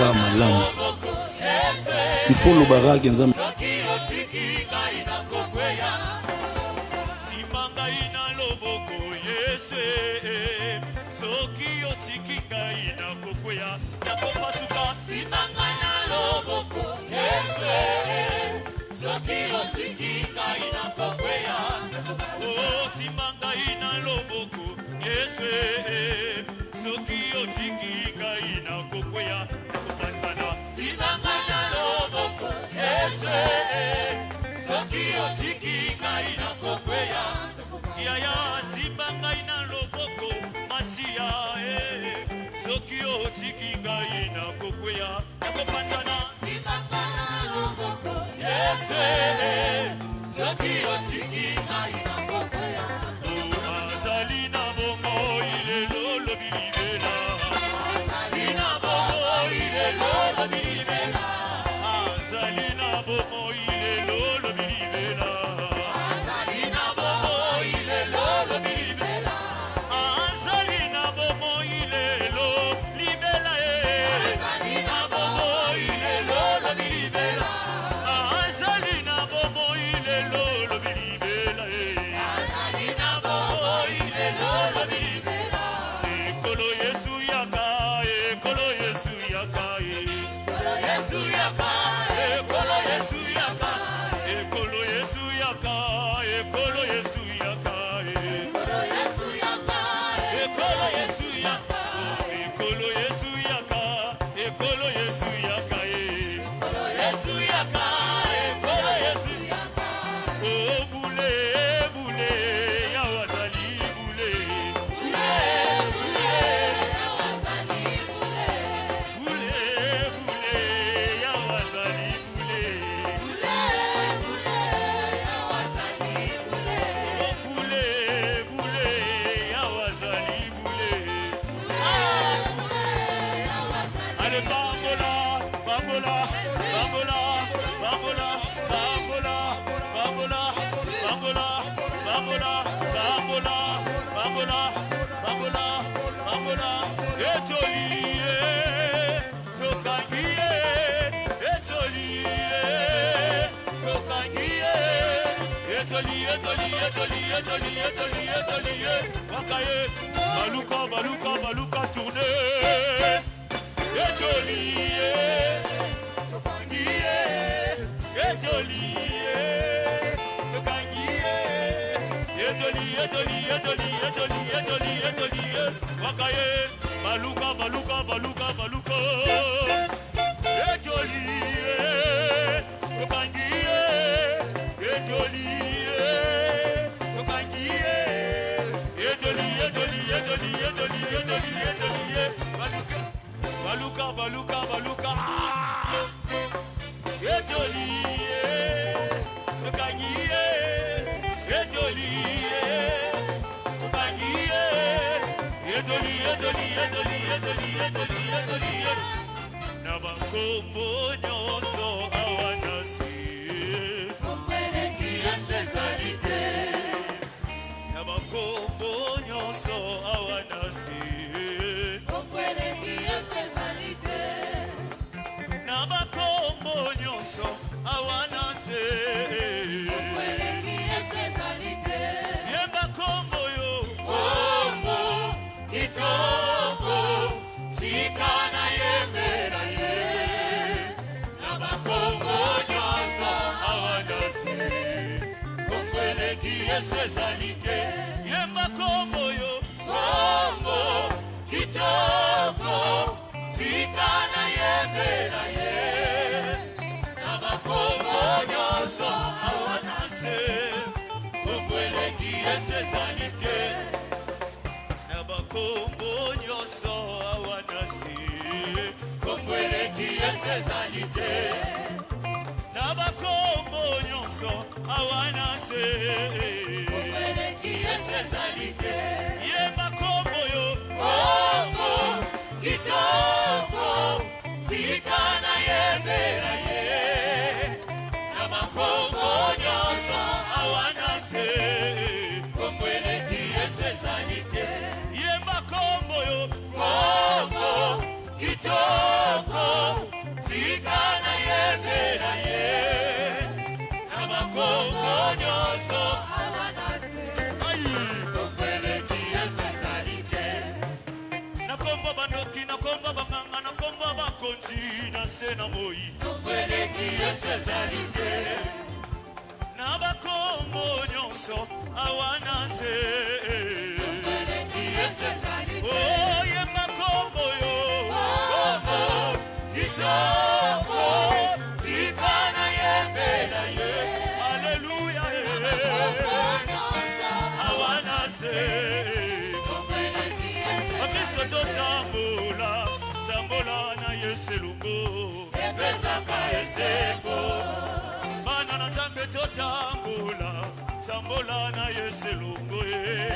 Malamu. Il faut le barrage nzambe. Baluka tourner. Nabako Nabakombo nyonso awana se Okweleki esezalite Yemba kombo yo Kombo kitoko Zikana yembera ye Nabakombo nyonso awana se Okweleki esezalite Yemba kombo yo Kombo kitoko Zikana yembera ye Nabakombo nyonso awanase Okweleki esezalite Nakombo banoki, nakombo banganga, nakombo bakonzi Nase na moi Okweleki esezalite Nabakombo nyonso awanase Okweleki esezalite Oh yemba kombo yo Kombo kitoko Zikana yembela ye Hallelujah Awanase Amisko to tambola Tambola na yeselungo Epesaka eseko Bana na tambe to tambola Tambola na yeselungo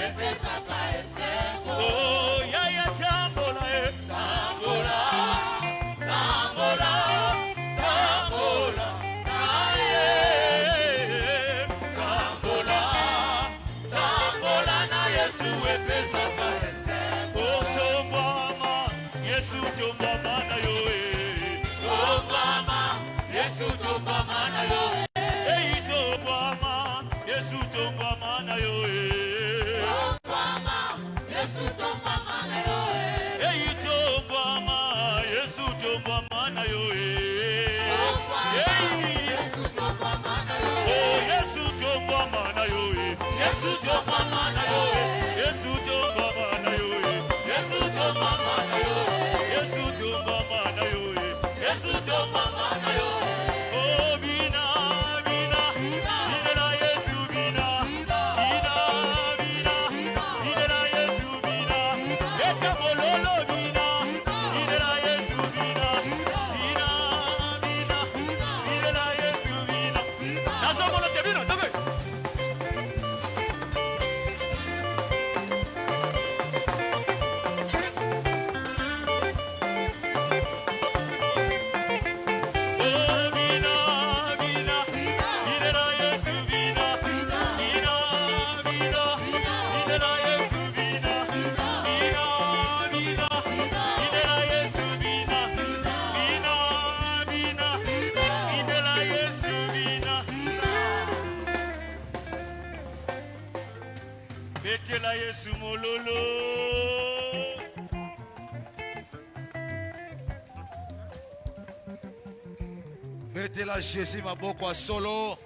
Epesaka eseko Oh ya tambola Tambola Tambola Tambola Tambola Tambola na Yesu epesaka eseko Tombama Yesu tombama na yo Tombama Yesu tombama na yo Tombama Yesu tombama na yo Tombama Yesu tombama na yo Tombama Yesu tombama na yo Yesu tombama na yo Yesu tombama na yo Yesu tombama na yo Yesu tombama na yo Yesu tombama na yo Yesu tombama na yo Yesu tombama na yo Oh bina bina bina Yesu bina bina bina bina Yesu bina Eka mololo bina bina Yesu bina bina bina bina Yesu bina Nazo molo te bina tobe Betela Yesu mololo Betela Jésus maboko solo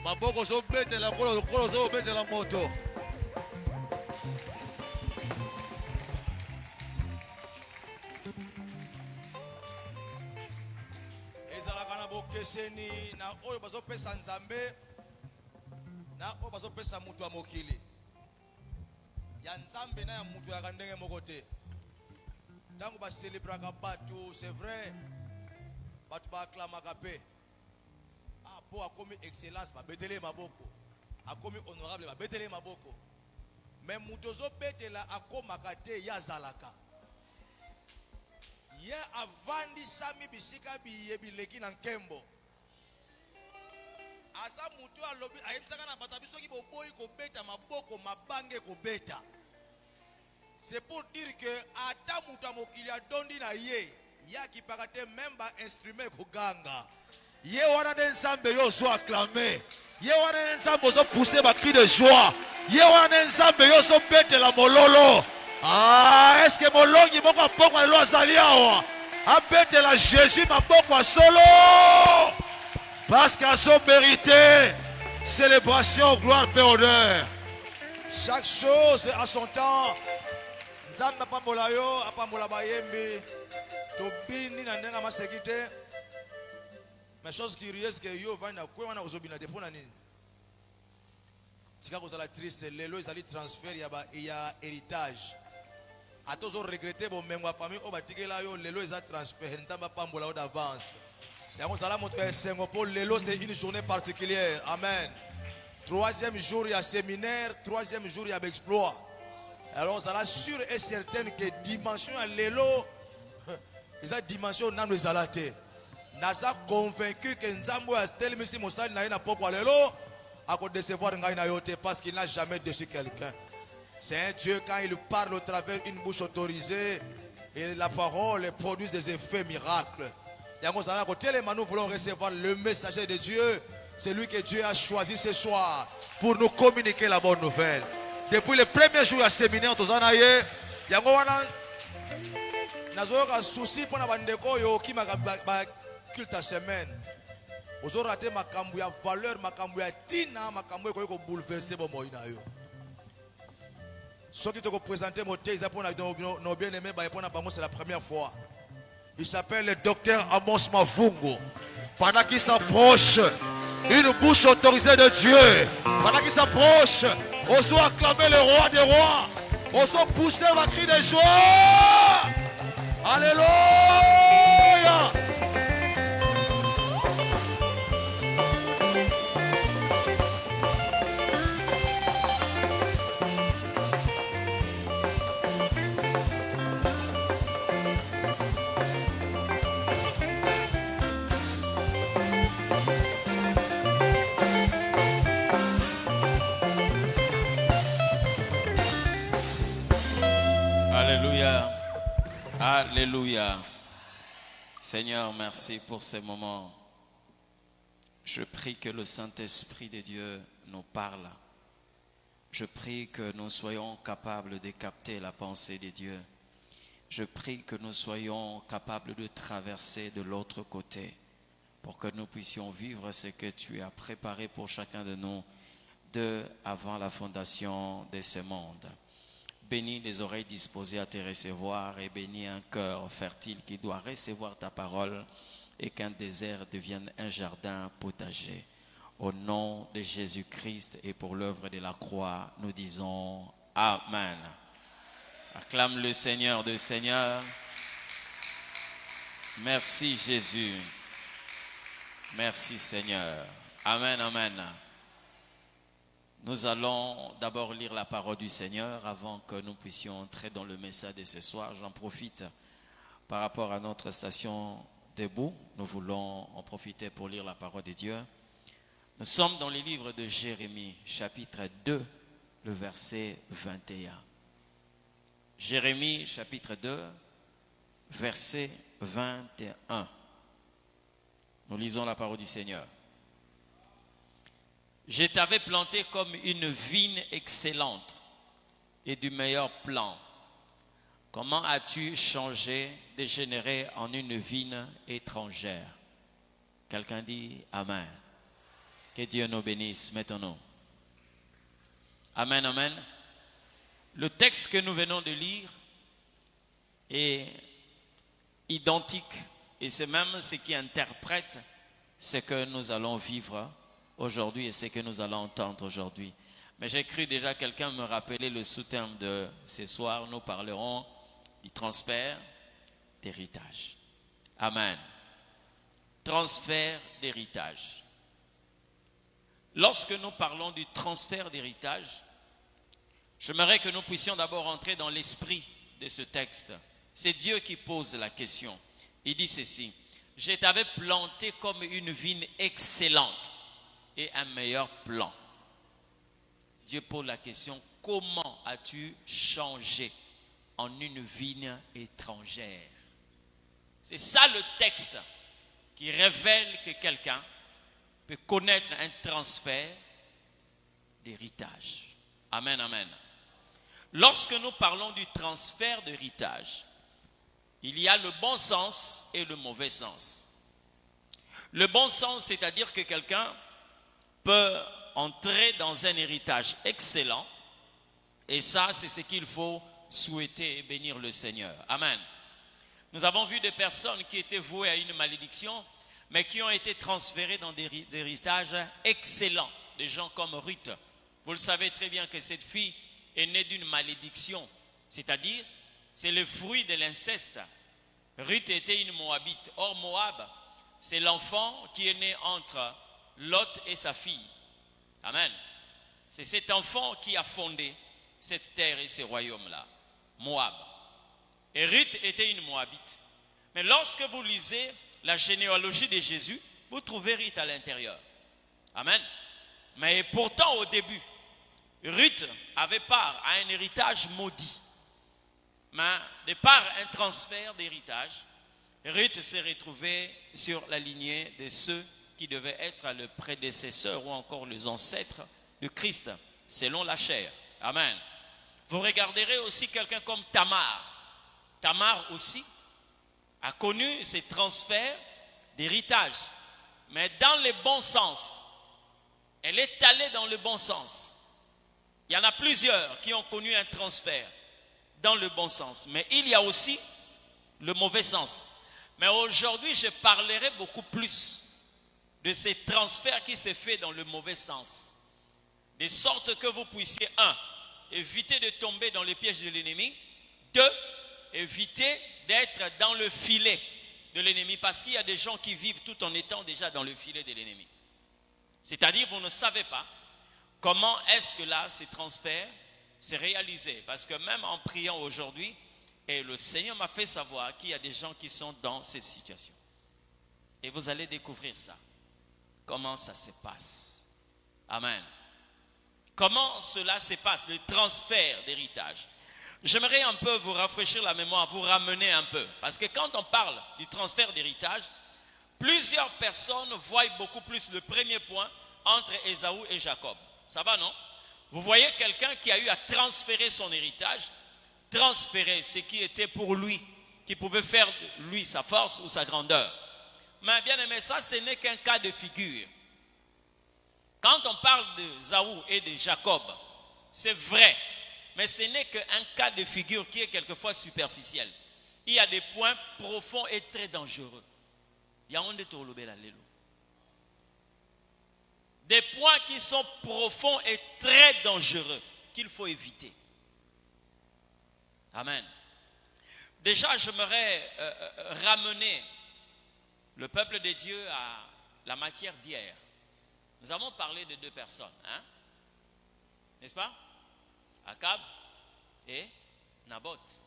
Maboko so betela kolo so betela moto Ezalaka na bokeseni na oyo bazopesa Nzambe na oyo bazopesa mutu wa mokili ya Nzambe na ya mutu ya kandenge moko te tango ba celebraka batu c'est vrai batu ba acclamaka pe po akomi excellence ba betele maboko akomi honorable ba betele maboko mais mutu zo betela akomaka te ya zalaka ye avandi sami bisika biyebileki na nkembo asa mutu alobi ayebisaka na bato biso ki boboyi kobeta maboko mabange kobeta c'est pour dire que ata mutu amokili adondi na ye yakipaka te memba instrument koganga ye wana nde Nzambe yo zo acclamé ye wana nde Nzambe ozo pousser ba cri de joie ye wana nde Nzambe yo zo betela mololo est-ce que molongi moko apoko lelo azali awa abetela Jésus maboko solo parce qu'à son mérité, célébration, gloire, paix, honneur. Chaque chose à son temps. Nzamba pambola yo, apambola bayembi. Tobini na ndenga masekite. Mais chose curieuse que yo vana kwe wana ozobina te pona nini. Tika kozala triste lelo ezali transfert ya héritage. A toujours regretté bon même ma famille au batike là yo lelo ils a transféré ntamba pambola d'avance. Yango sala moto esengo pour lelo c'est une journée particulière. Amen. Troisième jour il y a séminaire, troisième jour il y a exploit. Alors ça là sûr et certain que dimension à lelo ils a dimension nanu zalate. Nasa convaincu que nzambo a tel misi mosali na ina popo lelo à décevoir ngai na yote parce qu'il n'a jamais déçu quelqu'un. C'est un Dieu quand il parle au travers une bouche autorisée et la parole produit des effets miracles. Nous voulons recevoir le messager de Dieu. C'est lui que Dieu a choisi ce soir pour nous communiquer la bonne nouvelle. Depuis le premier jour à séminaire, nous avons un souci pour nous qui m'a culte à semaine. Vous aurez raté ma cambouille valeur, ma cambouille tina, ma cambouille qui bouleversé mon moyen. Ceux qui te représentent mon thèse pour nos bien-aimés, c'est la première fois. Il s'appelle le docteur Amos Mavungo. Pendant qu'il s'approche, une bouche autorisée de Dieu. Pendant qu'il s'approche, on soit acclamer le roi des rois. On soit pousser un cri de joie. Alléluia. Alléluia. Alléluia. Seigneur, merci pour ces moments. Je prie que le Saint-Esprit de Dieu nous parle. Je prie que nous soyons capables de capter la pensée de Dieu. Je prie que nous soyons capables de traverser de l'autre côté pour que nous puissions vivre ce que tu as préparé pour chacun de nous avant la fondation de ce monde. Bénis les oreilles disposées à te recevoir et bénis un cœur fertile qui doit recevoir ta parole et qu'un désert devienne un jardin potager. Au nom de Jésus-Christ et pour l'œuvre de la croix, nous disons Amen. Acclame le Seigneur de Seigneur. Merci Jésus. Merci Seigneur. Amen, amen. Nous allons d'abord lire la parole du Seigneur avant que nous puissions entrer dans le message de ce soir. J'en profite par rapport à notre station debout. Nous voulons en profiter pour lire la parole de Dieu. Nous sommes dans le livre de Jérémie, chapitre 2, le verset 21. Jérémie, chapitre 2, verset 21. Nous lisons la parole du Seigneur. Je t'avais planté comme une vigne excellente et du meilleur plan. Comment as-tu changé, dégénéré en une vigne étrangère? Quelqu'un dit Amen. Que Dieu nous bénisse. Mettons-nous. Amen, amen. Le texte que nous venons de lire est identique et c'est même ce qui interprète ce que nous allons vivre aujourd'hui et ce que nous allons entendre aujourd'hui. Mais j'ai cru déjà quelqu'un me rappeler le sous-terme de ce soir. Nous parlerons du transfert d'héritage. Amen. Transfert d'héritage. Lorsque nous parlons du transfert d'héritage, j'aimerais que nous puissions d'abord entrer dans l'esprit de ce texte. C'est Dieu qui pose la question. Il dit ceci: je t'avais planté comme une vigne excellente et un meilleur plan. Dieu pose la question: comment as-tu changé en une vigne étrangère? C'est ça le texte qui révèle que quelqu'un peut connaître un transfert d'héritage. Amen, amen. Lorsque nous parlons du transfert d'héritage, il y a le bon sens et le mauvais sens. Le bon sens, c'est-à-dire que quelqu'un peut entrer dans un héritage excellent, et ça, c'est ce qu'il faut souhaiter et bénir le Seigneur. Amen. Nous avons vu des personnes qui étaient vouées à une malédiction, mais qui ont été transférées dans des héritages excellents. Des gens comme Ruth. Vous le savez très bien que cette fille est née d'une malédiction, c'est-à-dire c'est le fruit de l'inceste. Ruth était une Moabite. Or, Moab, c'est l'enfant qui est né entre Lot et sa fille. Amen. C'est cet enfant qui a fondé cette terre et ces royaumes-là. Moab. Et Ruth était une Moabite. Mais lorsque vous lisez la généalogie de Jésus, vous trouvez Ruth à l'intérieur. Amen. Mais pourtant, au début, Ruth avait part à un héritage maudit. Mais de par un transfert d'héritage, Ruth s'est retrouvée sur la lignée de ceux qui devaient être le prédécesseur ou encore les ancêtres de Christ, selon la chair. Amen. Vous regarderez aussi quelqu'un comme Tamar. Tamar aussi a connu ces transferts d'héritage, mais dans le bon sens. Elle est allée dans le bon sens. Il y en a plusieurs qui ont connu un transfert dans le bon sens, mais il y a aussi le mauvais sens. Mais aujourd'hui, je parlerai beaucoup plus de ces transferts qui se font dans le mauvais sens, de sorte que vous puissiez, 1, éviter de tomber dans les pièges de l'ennemi, 2, éviter d'être dans le filet de l'ennemi, parce qu'il y a des gens qui vivent tout en étant déjà dans le filet de l'ennemi. C'est-à-dire, vous ne savez pas comment est-ce que là, ces transferts s'est réalisé. Parce que même en priant aujourd'hui, et le Seigneur m'a fait savoir qu'il y a des gens qui sont dans cette situation. Et vous allez découvrir ça. Comment ça se passe. Amen. Comment cela se passe, le transfert d'héritage. J'aimerais un peu vous rafraîchir la mémoire, vous ramener un peu. Parce que quand on parle du transfert d'héritage, plusieurs personnes voient beaucoup plus le premier point entre Ésaü et Jacob. Ça va, non? Vous voyez quelqu'un qui a eu à transférer son héritage, transférer ce qui était pour lui, qui pouvait faire de lui sa force ou sa grandeur. Mais bien aimé, ça ce n'est qu'un cas de figure. Quand on parle d'Ésaü et de Jacob, c'est vrai, mais ce n'est qu'un cas de figure qui est quelquefois superficiel. Il y a des points profonds et très dangereux. Il y a un de des points qui sont profonds et très dangereux qu'il faut éviter. Amen. Déjà, j'aimerais ramener le peuple de Dieu à la matière d'hier. Nous avons parlé de 2 personnes, hein? N'est-ce pas? Akab et Naboth.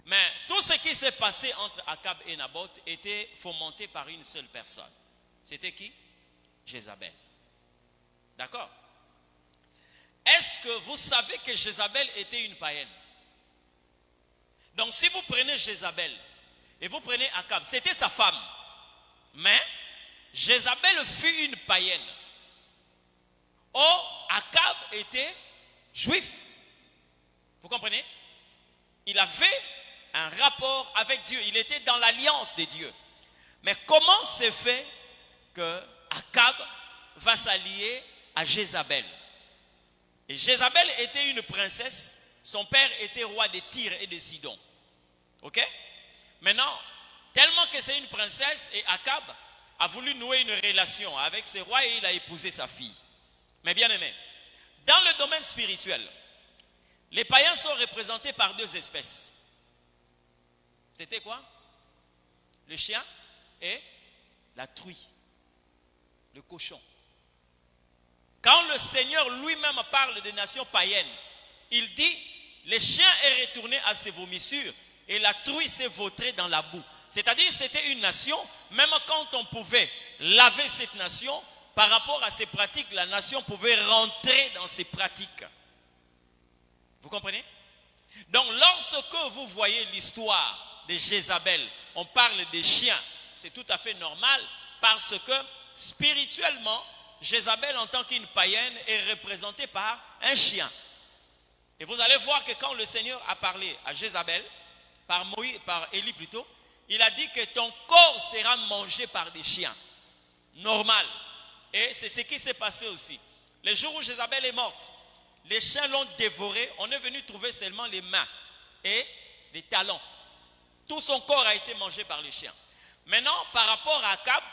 Mais tout ce qui s'est passé entre Akab et Naboth était fomenté par une seule personne. C'était qui? Jézabel. D'accord? Est-ce que vous savez que Jézabel était une païenne? Donc si vous prenez Jézabel et vous prenez Akab, c'était sa femme. Mais Jézabel fut une païenne. Or, Akab était juif. Vous comprenez? Il avait un rapport avec Dieu. Il était dans l'alliance de Dieu. Mais comment se fait que Akab va s'allier à Jézabel? Et Jézabel était une princesse. Son père était roi de Tyr et de Sidon. Ok? Maintenant, tellement que c'est une princesse, et Akab a voulu nouer une relation avec ce roi et il a épousé sa fille. Mais bien aimé, dans le domaine spirituel, les païens sont représentés par 2 espèces. C'était quoi? Le chien et la truie, le cochon. Quand le Seigneur lui-même parle des nations païennes, il dit, le chien est retourné à ses vomissures et la truie s'est vautrée dans la boue. C'est-à-dire c'était une nation, même quand on pouvait laver cette nation, par rapport à ses pratiques, la nation pouvait rentrer dans ses pratiques. Vous comprenez? Donc lorsque vous voyez l'histoire de Jézabel, on parle des chiens, c'est tout à fait normal parce que spirituellement, Jézabel en tant qu'une païenne est représentée par un chien. Et vous allez voir que quand le Seigneur a parlé à Jézabel, par Élie plutôt, il a dit que ton corps sera mangé par des chiens. Normal. Et c'est ce qui s'est passé aussi. Le jour où Jézabel est morte, les chiens l'ont dévoré. On est venu trouver seulement les mains et les talons. Tout son corps a été mangé par les chiens. Maintenant, par rapport à Akab,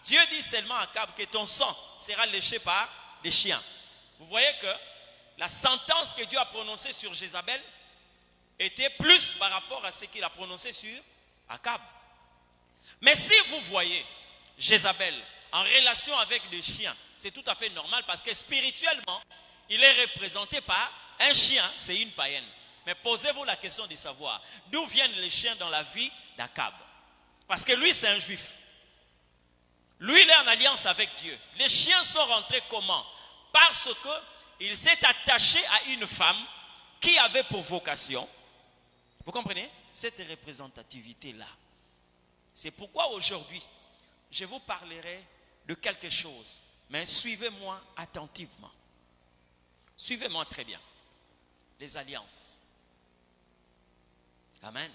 Dieu dit seulement à Akab que ton sang sera léché par des chiens. Vous voyez que la sentence que Dieu a prononcée sur Jézabel était plus par rapport à ce qu'il a prononcé sur Akab. Mais si vous voyez Jézabel en relation avec des chiens, c'est tout à fait normal parce que spirituellement, il est représenté par un chien, c'est une païenne. Mais posez-vous la question de savoir d'où viennent les chiens dans la vie d'Akab. Parce que lui, c'est un juif. Lui, il est en alliance avec Dieu. Les chiens sont rentrés comment? Parce qu'il s'est attaché à une femme qui avait pour vocation, vous comprenez, cette représentativité-là. C'est pourquoi aujourd'hui, je vous parlerai de quelque chose. Mais suivez-moi attentivement. Suivez-moi très bien. Les alliances. Amen.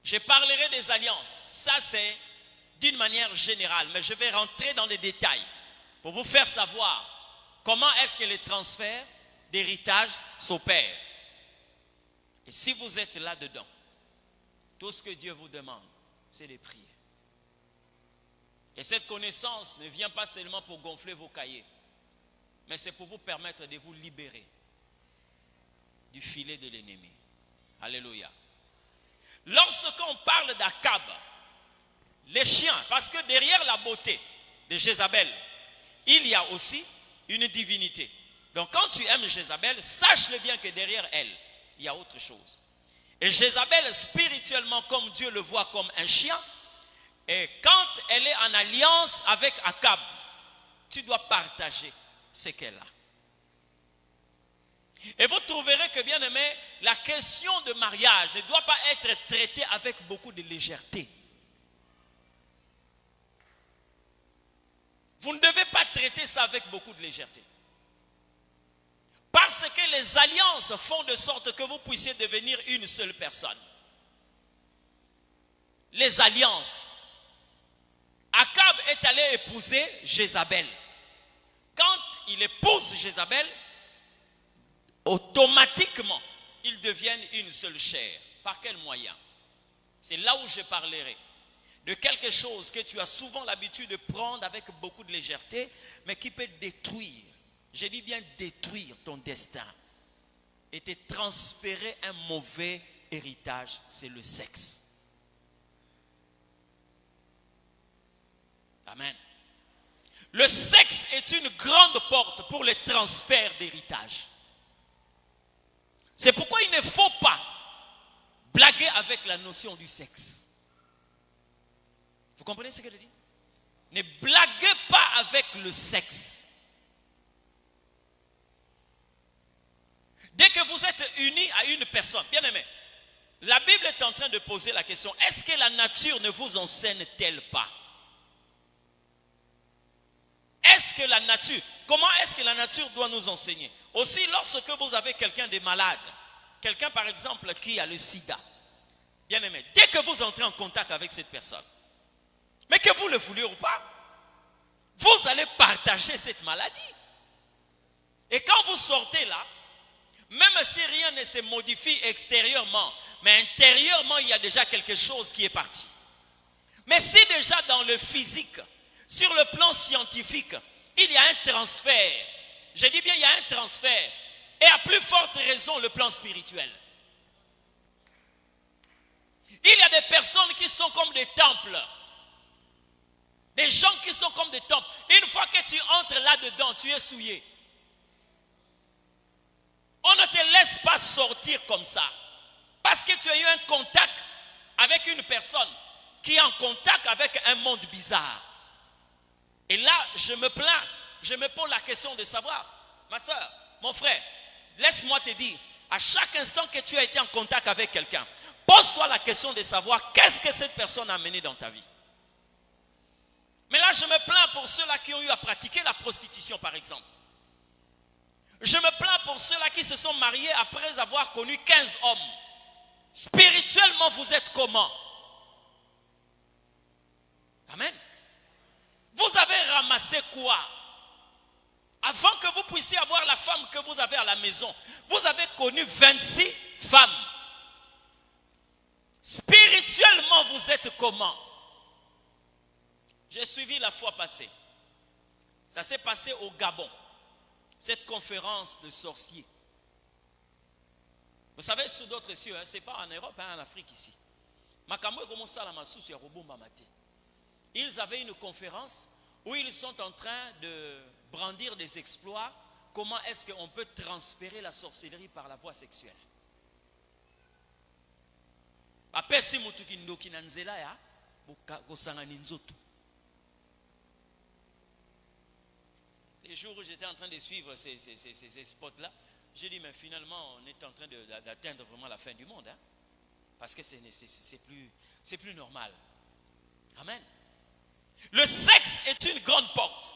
Je parlerai des alliances. Ça, c'est d'une manière générale. Mais je vais rentrer dans les détails pour vous faire savoir comment est-ce que les transferts d'héritage s'opèrent. Et si vous êtes là-dedans, tout ce que Dieu vous demande, c'est de prier. Et cette connaissance ne vient pas seulement pour gonfler vos cahiers, mais c'est pour vous permettre de vous libérer du filet de l'ennemi. Alléluia. Lorsqu'on parle d'Akab, les chiens, parce que derrière la beauté de Jézabel, il y a aussi une divinité. Donc quand tu aimes Jézabel, sache-le bien que derrière elle, il y a autre chose. Et Jézabel, spirituellement, comme Dieu le voit comme un chien, et quand elle est en alliance avec Akab, tu dois partager ce qu'elle a. Et vous trouverez que, bien aimé, la question de mariage ne doit pas être traitée avec beaucoup de légèreté. Vous ne devez pas traiter ça avec beaucoup de légèreté. Parce que les alliances font de sorte que vous puissiez devenir une seule personne. Les alliances. Akab est allé épouser Jézabel. Quand il épouse Jézabel, automatiquement, ils deviennent une seule chair. Par quel moyen? C'est là où je parlerai de quelque chose que tu as souvent l'habitude de prendre avec beaucoup de légèreté, mais qui peut détruire, je dis bien détruire ton destin et te transférer un mauvais héritage, c'est le sexe. Amen. Le sexe est une grande porte pour les transferts d'héritage. C'est pourquoi il ne faut pas blaguer avec la notion du sexe. Vous comprenez ce que je dis? Ne blaguez pas avec le sexe. Dès que vous êtes unis à une personne, bien aimé, la Bible est en train de poser la question, est-ce que la nature ne vous enseigne-t-elle pas? Est-ce que la nature, comment est-ce que la nature doit nous enseigner? Aussi, lorsque vous avez quelqu'un de malade, quelqu'un par exemple qui a le sida, bien aimé, dès que vous entrez en contact avec cette personne, mais que vous le voulez ou pas, vous allez partager cette maladie. Et quand vous sortez là, même si rien ne se modifie extérieurement, mais intérieurement, il y a déjà quelque chose qui est parti. Mais si déjà dans le physique, sur le plan scientifique, il y a un transfert, je dis bien il y a un transfert, et à plus forte raison le plan spirituel. Il y a des personnes qui sont comme des temples. Des gens qui sont comme des temples. Une fois que tu entres là-dedans, tu es souillé. On ne te laisse pas sortir comme ça. Parce que tu as eu un contact avec une personne qui est en contact avec un monde bizarre. Et là, je me plains. Je me pose la question de savoir, ma soeur, mon frère, laisse-moi te dire, à chaque instant que tu as été en contact avec quelqu'un, pose-toi la question de savoir qu'est-ce que cette personne a mené dans ta vie. Mais là, je me plains pour ceux-là qui ont eu à pratiquer la prostitution, par exemple. Je me plains pour ceux-là qui se sont mariés après avoir connu 15 hommes. Spirituellement, vous êtes comment? Amen. Vous avez ramassé quoi? Avant que vous puissiez avoir la femme que vous avez à la maison, vous avez connu 26 femmes. Spirituellement, vous êtes comment? J'ai suivi la fois passée. Ça s'est passé au Gabon. Cette conférence de sorciers. Vous savez, sous d'autres cieux, hein, ce n'est pas en Europe, hein, en Afrique ici. Ils avaient une conférence où ils sont en train de brandir des exploits. Comment est-ce qu'on peut transférer la sorcellerie par la voie sexuelle? Les jours où j'étais en train de suivre ces spots-là, j'ai dit, mais finalement, on est en train d'atteindre vraiment la fin du monde. Hein? Parce que c'est plus normal. Amen. Le sexe est une grande porte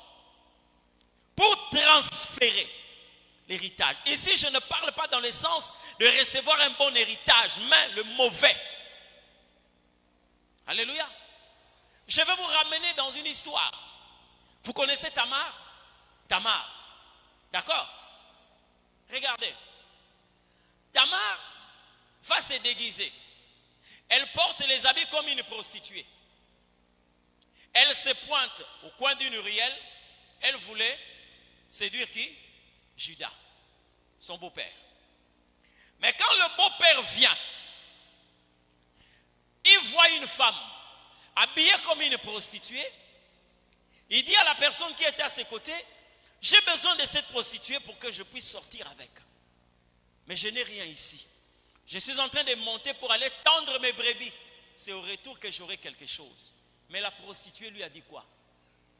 pour transférer l'héritage. Ici, je ne parle pas dans le sens de recevoir un bon héritage, mais le mauvais. Alléluia. Je vais vous ramener dans une histoire. Vous connaissez Tamar? Tamar. D'accord? Regardez. Tamar va se déguiser. Elle porte les habits comme une prostituée. Elle se pointe au coin d'une ruelle. Elle voulait séduire qui? Judas, son beau-père. Mais quand le beau-père vient, il voit une femme habillée comme une prostituée. Il dit à la personne qui était à ses côtés, j'ai besoin de cette prostituée pour que je puisse sortir avec. Mais je n'ai rien ici. Je suis en train de monter pour aller tendre mes brebis. C'est au retour que j'aurai quelque chose. Mais la prostituée lui a dit quoi?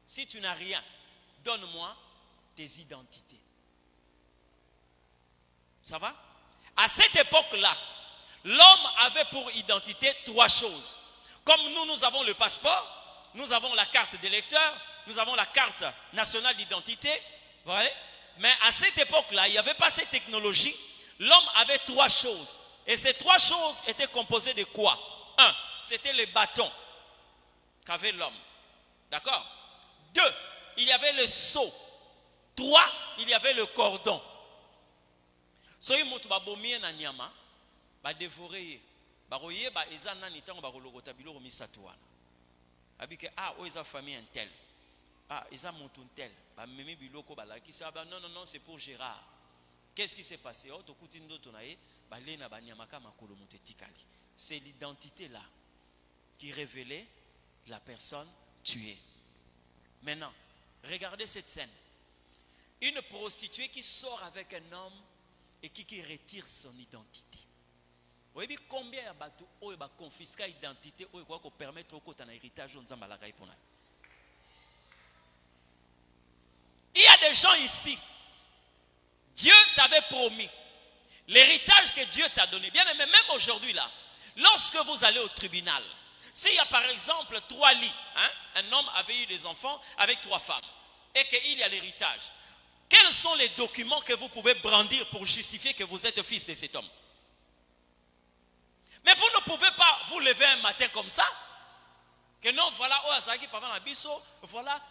Si tu n'as rien, donne-moi tes identités. Ça va? À cette époque-là, l'homme avait pour identité 3 choses. Comme nous avons le passeport, nous avons la carte d'électeur, nous avons la carte nationale d'identité. Ouais. Mais à cette époque-là, il n'y avait pas cette technologie. L'homme avait 3 choses. Et ces 3 choses étaient composées de quoi? 1, c'était les bâtons qu'avait l'homme. D'accord? 2, il y avait le seau. 3, il y avait le cordon. Soki mutu babomie na nyama, ba dévorer, ba royer ba ezana ni tango ba kolokota biloko misatu wana. Abike oza famille intel. Eza mutu intel. Ba memi biloko ba lakisa ba non c'est pour Gérard. Qu'est-ce qui s'est passé? Tokuti ndoto na ye, ba lena ba nyama ka makolo mutu tikali. C'est l'identité là qui révélait la personne tuée. Maintenant, regardez cette scène. Une prostituée qui sort avec un homme et qui retire son identité. Vous voyez combien il y a bateau où il va confisquer l'identité où il va permettre au côté d'un héritage. Il y a des gens ici. Dieu t'avait promis l'héritage que Dieu t'a donné. Bien aimé, même aujourd'hui là, lorsque vous allez au tribunal, s'il y a par exemple 3 lits, hein, un homme avait eu des enfants avec 3 femmes, et qu'il y a l'héritage, quels sont les documents que vous pouvez brandir pour justifier que vous êtes fils de cet homme? Mais vous ne pouvez pas vous lever un matin comme ça, que non, voilà, voilà,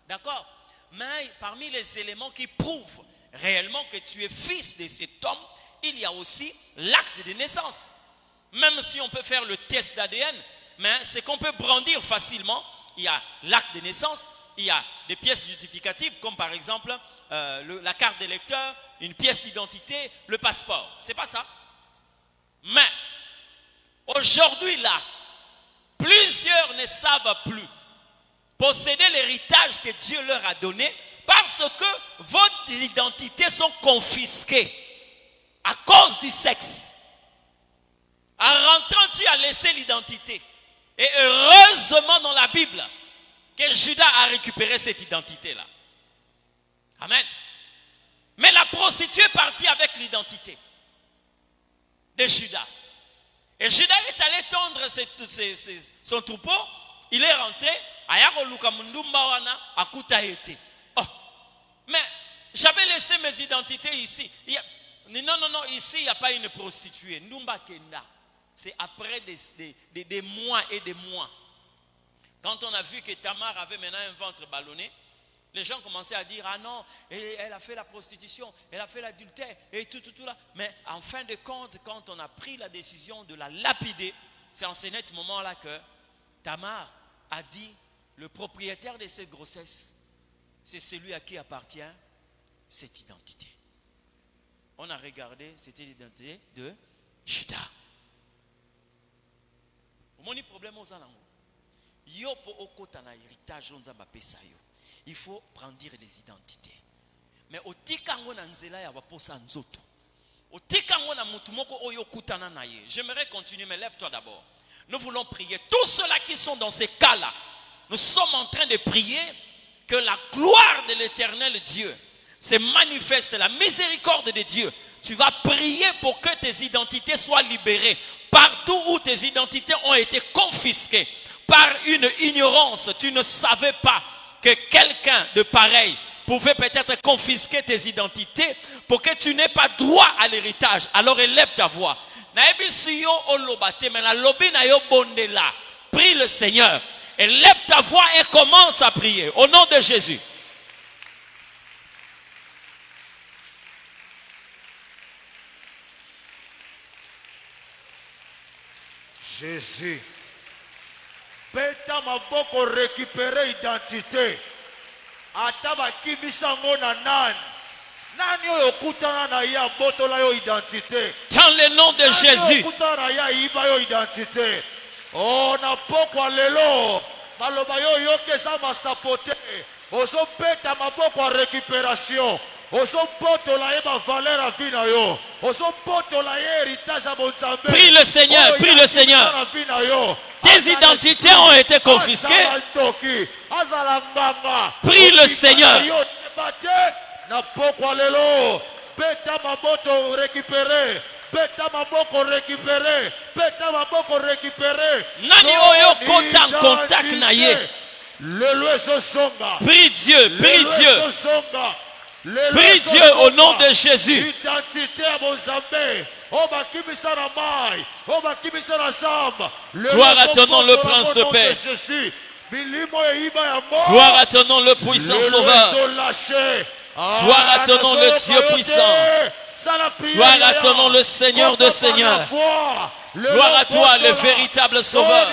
d'accord? Mais parmi les éléments qui prouvent réellement que tu es fils de cet homme, il y a aussi l'acte de naissance. Même si on peut faire le test d'ADN, mais ce qu'on peut brandir facilement, il y a l'acte de naissance, il y a des pièces justificatives comme par exemple la carte d'électeur, une pièce d'identité, le passeport. C'est pas ça. Mais aujourd'hui là, plusieurs ne savent plus posséder l'héritage que Dieu leur a donné parce que vos identités sont confisquées à cause du sexe. En rentrant, tu as laissé l'identité. Et heureusement dans la Bible que Judas a récupéré cette identité-là. Amen. Mais la prostituée est partie avec l'identité de Judas. Et Judas est allé tondre son troupeau. Il est rentré. Mais j'avais laissé mes identités ici. Non, ici il n'y a pas une prostituée. Ndumba Kenda. C'est après des mois et des mois. Quand on a vu que Tamar avait maintenant un ventre ballonné, les gens commençaient à dire, ah non, elle a fait la prostitution, elle a fait l'adultère, et tout là. Mais en fin de compte, quand on a pris la décision de la lapider, c'est en ce net moment-là que Tamar a dit, le propriétaire de cette grossesse, c'est celui à qui appartient cette identité. on a regardé, c'était l'identité de Juda. Mon problème aux alango. Yo po okota na héritage on zamba pesa yo. Il faut prendre les identités. Mais au tikango na nzela ya baposa nzoto. Au tikango na mutu moko oyo kutana na ye. J'aimerais continuer, mais lève-toi d'abord. Nous voulons prier. Tous ceux-là qui sont dans ces cas-là, nous sommes en train de prier que la gloire de l'éternel Dieu se manifeste, la miséricorde de Dieu. Tu vas prier pour que tes identités soient libérées. Partout où tes identités ont été confisquées par une ignorance, tu ne savais pas que quelqu'un de pareil pouvait peut-être confisquer tes identités pour que tu n'aies pas droit à l'héritage. Alors élève ta voix. Prie le Seigneur. Élève ta voix et commence à prier. Au nom de Jésus. Jésus. Beta maboko récupérer identité. Ataba kimisango na nan. Nani oyo kutana na ya botola yo identité. Dans le nom de Jésus. Kutana na ya iba yo identité. Oh na pokwa lelo. Maloba yo yokesa masapote. Ozo beta maboko récupération. Ozo botola eba valeur à vie na yo. Ozo botola héritage à Bonzambe. Prie le Seigneur, prie le Seigneur. Tes identités ont été confisquées. Prie le Seigneur. Beta maboto récupéré. Beta maboko récupéré. Beta maboko récupéré. Nani oyo kota en contact na ye. Prie Dieu, prie Dieu. Prie Dieu au nom de Jésus. Gloire à ton nom, le prince de paix. Gloire à ton nom, le puissant sauveur. Gloire à ton nom, le Dieu puissant. Gloire à ton nom, le Seigneur de Seigneurs. Gloire à toi, le véritable sauveur.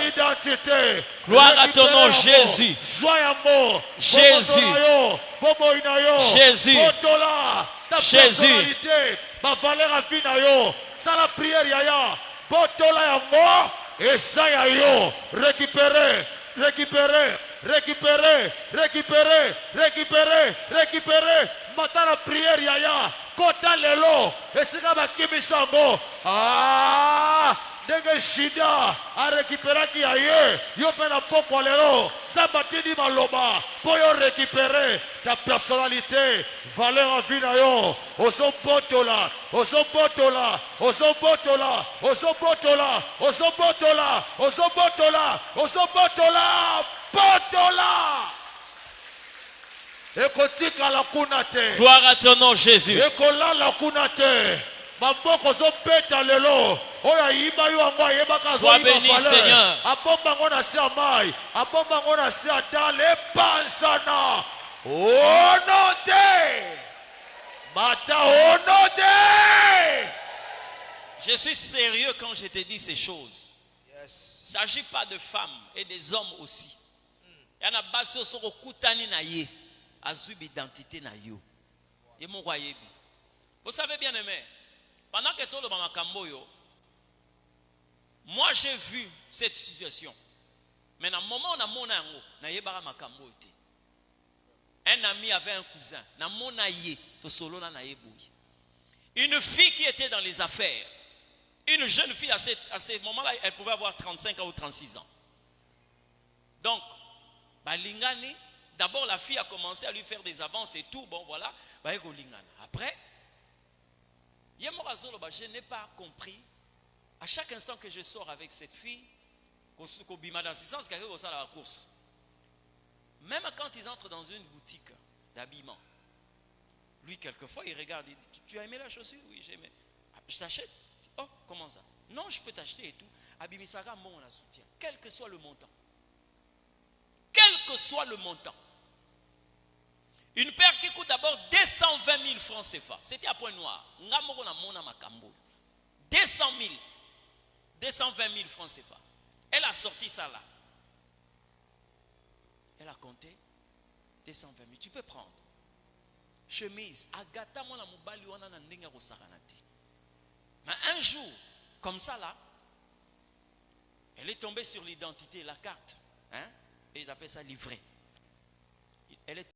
Gloire à ton nom, Jésus. Jésus. Jésus. Jésus. La prière yaya. Botola ya mo. Esaya yo. Récupérer. Récupérer. Récupérer. Récupérer. Récupérer. Récupérer. Matana prière yaya. Kota lelo. Esika bakimisango. Ah. Denge shida a récupérer qui aille yo pena pokwa lelo tabatini maloba pour yo récupérer ta personnalité valeur à vie na yo osobotola osobotola osobotola osobotola osobotola osobotola osobotola botola ekotika la kunate. Gloire à ton nom Jésus. Ekola la kunate. Sois béni, Seigneur. Je suis sérieux quand je te dis ces choses. Il ne s'agit pas de femmes et des hommes aussi. Il y en a basso sur okutani na ye, azub identité na yo. Et mon royaume. Vous savez bien aimé. Pendant que tout le monde moi j'ai vu cette situation. Mais dans le moment où on a un ami avait un cousin. Une fille qui était dans les affaires. Une jeune fille à ce moment-là, elle pouvait avoir 35 ans ou 36 ans. Donc, d'abord la fille a commencé à lui faire des avances et tout. Bon voilà. Après, je n'ai pas compris. À chaque instant que je sors avec cette fille, la course. Même quand ils entrent dans une boutique d'habillement, lui quelquefois il regarde, il dit, tu as aimé la chaussure? Oui, j'ai aimé. Je t'achète. Oh, comment ça? Non, je peux t'acheter et tout. Abimisara, moi on la soutient. Quel que soit le montant. Quel que soit le montant. Une paire qui coûte d'abord 220 000 francs CFA. C'était à Point Noir. 220 000 francs CFA. Elle a sorti ça là. Elle a compté 220 000. Tu peux prendre. chemise. Agata mona mobali wana na ndenge kosakana te. Mais un jour, comme ça là, elle est tombée sur l'identité, la carte. Hein? Et ils appellent ça livret. Elle est